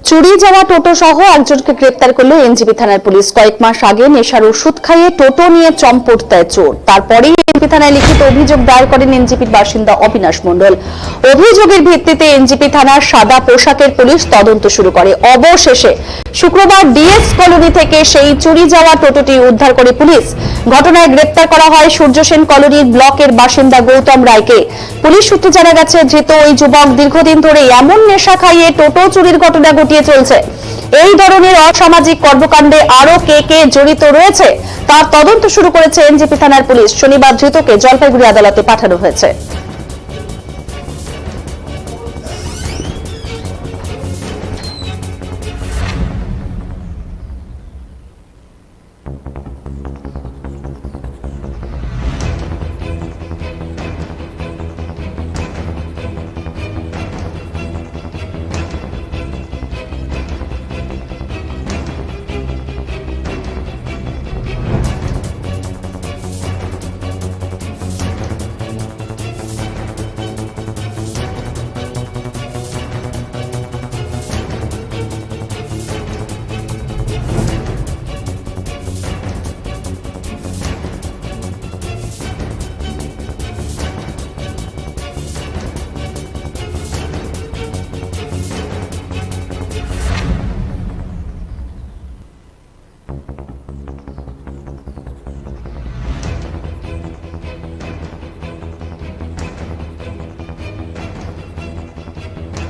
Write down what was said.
চুরি যাওয়া টোটো সহ একজনকে গ্রেপ্তার করল এনজিপি থানার পুলিশ। কয়েক মাস আগে নেশার ওষুধ খাইয়ে টোটো নিয়ে চম্পট দেয় চোর। তারপরেই এনজিপি থানায় লিখিত অভিযোগ দায়ের করেন এনজিপির বাসিন্দা অবিনাশ মণ্ডল। অভিযোগের ভিত্তিতে এনজিপি থানার সাদা পোশাকের পুলিশ তদন্ত শুরু করে। অবশেষে শুক্রবার ডিএস কলোনি থেকে সেই চুরি যাওয়া টোটোটি উদ্ধার করে পুলিশ। ঘটনায় গ্রেপ্তার করা হয় সূর্য সেন কলোনির ব্লকের বাসিন্দা গৌতম রায়কে। পুলিশ সূত্রে জানা গেছে, ধৃত ওই যুবক দীর্ঘদিন ধরে এমন নেশা খাইয়ে টোটো চুরির ঘটনা ঘটিয়ে চলছে। এই ধরনের অসামাজিক কর্মকাণ্ডে আরো কে কে জড়িত রয়েছে তার তদন্ত শুরু করেছে এনজিপি থানার পুলিশ। শনিবার ধৃতকে জলপাইগুড়ি আদালতে পাঠানো হয়েছে।